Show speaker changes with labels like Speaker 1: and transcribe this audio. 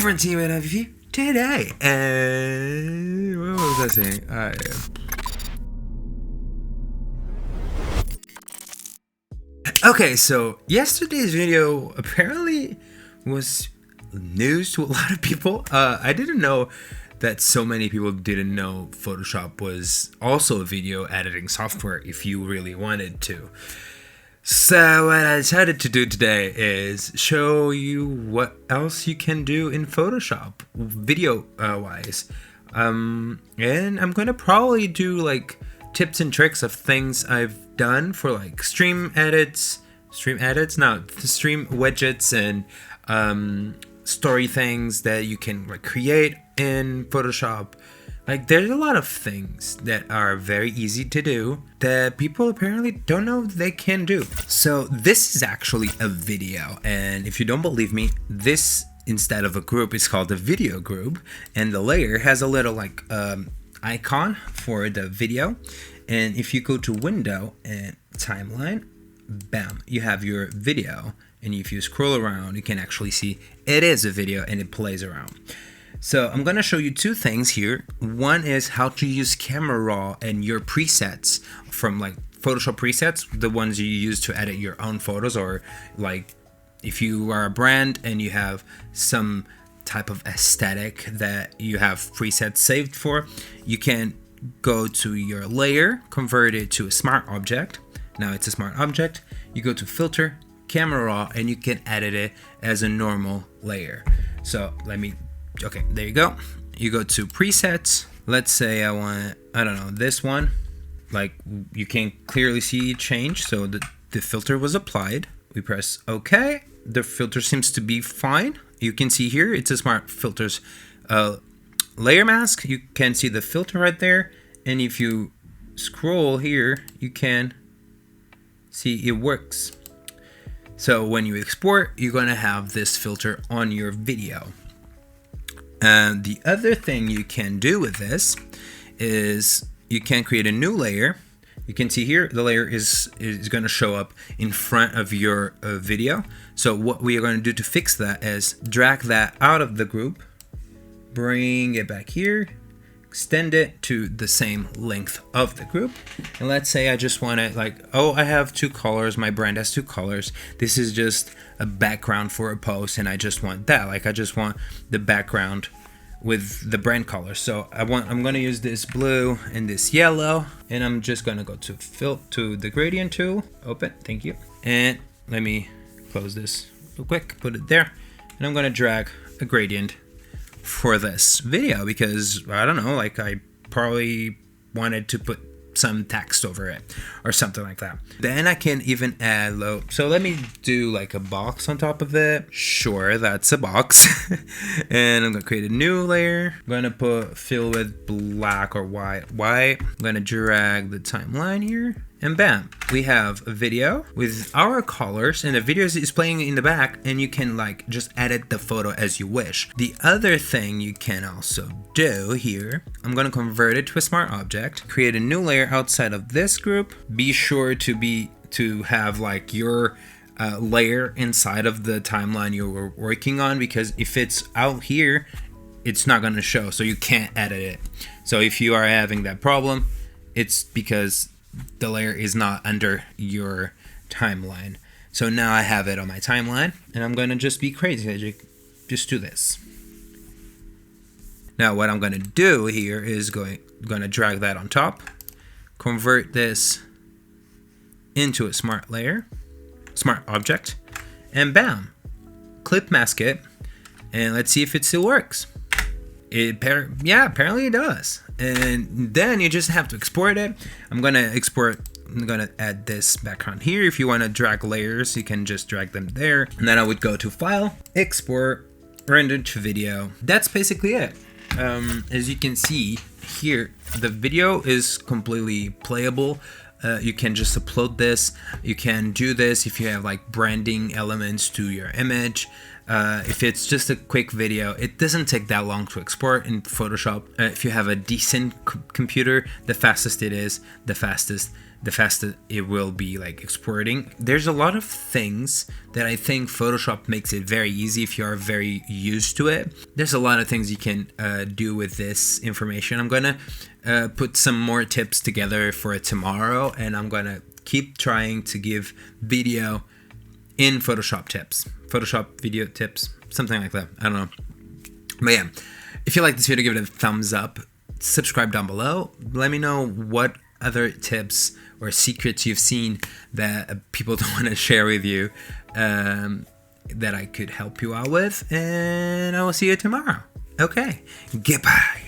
Speaker 1: different team at you today. And what was I saying? Okay, so yesterday's video apparently was news to a lot of people. I didn't know that so many people didn't know Photoshop was also a video editing software if you really wanted to. So what I decided to do today is show you what else you can do in Photoshop video wise. And I'm gonna probably do like tips and tricks of things I've done for like stream widgets and story things that you can like create in Photoshop. Like there's a lot of things that are very easy to do that people apparently don't know they can do. So this is actually a video, and if you don't believe me, this instead of a group is called a video group, and the layer has a little like icon for the video. And if you go to window and timeline, bam, you have your video, and if you scroll around you can actually see it is a video and it plays around. So I'm gonna show you two things here. One is how to use camera raw and your presets from like Photoshop presets, the ones you use to edit your own photos, or like if you are a brand and you have some type of aesthetic that you have presets saved for, you can go to your layer, convert it to a smart object. Now it's a smart object. You go to filter, camera raw, and you can edit it as a normal layer. So okay, there you go. You go to presets. Let's say I want, I don't know, this one. Like you can clearly see change. So the filter was applied. We press OK. The filter seems to be fine. You can see here, it's a smart filters layer mask. You can see the filter right there. And if you scroll here, you can see it works. So when you export, you're gonna have this filter on your video. And the other thing you can do with this is you can create a new layer. You can see here the layer is going to show up in front of your video. So what we are going to do to fix that is drag that out of the group, bring it back here, extend it to the same length of the group. And let's say I just want it like, oh, I have two colors, my brand has two colors, this is just a background for a post, and I just want that, like I just want the background with the brand color. So I'm going to use this blue and this yellow, and I'm just going to go to the gradient tool, open, thank you, and let me close this real quick, put it there, and I'm going to drag a gradient for this video because I don't know, like I probably wanted to put some text over it or something like that. Then I can even add so let me do like a box on top of it. Sure, that's a box. And I'm gonna create a new layer. I'm gonna fill with black or white. I'm gonna drag the timeline here, and bam, we have a video with our colors, and the video is playing in the back, and you can like just edit the photo as you wish. The other thing you can also do here, I'm gonna convert it to a smart object, create a new layer outside of this group. Be sure to have like your layer inside of the timeline you were working on, because if it's out here, it's not gonna show, so you can't edit it. So if you are having that problem, it's because the layer is not under your timeline. So now I have it on my timeline, and I'm gonna just be crazy, just do this. Now what I'm gonna do here is gonna drag that on top, convert this into a smart object, and bam, clip mask it, and let's see if it still works. Apparently it does. And then you just have to export it. I'm gonna add this background here. If you want to drag layers, you can just drag them there. And then I would go to File, Export, Render to Video. That's basically it. As you can see here, the video is completely playable. You can just upload this. You can do this if you have like branding elements to your image. If it's just a quick video, it doesn't take that long to export in Photoshop. If you have a decent computer, the fastest it is, the fastest the faster it will be like exporting. There's a lot of things that I think Photoshop makes it very easy if you are very used to it. There's a lot of things you can do with this information. I'm gonna put some more tips together for tomorrow, and I'm gonna keep trying to give video in Photoshop tips, Photoshop video tips, something like that. I don't know. But yeah, if you like this video, give it a thumbs up. Subscribe down below. Let me know what other tips or secrets you've seen that people don't want to share with you, that I could help you out with. And I will see you tomorrow. Okay. Goodbye.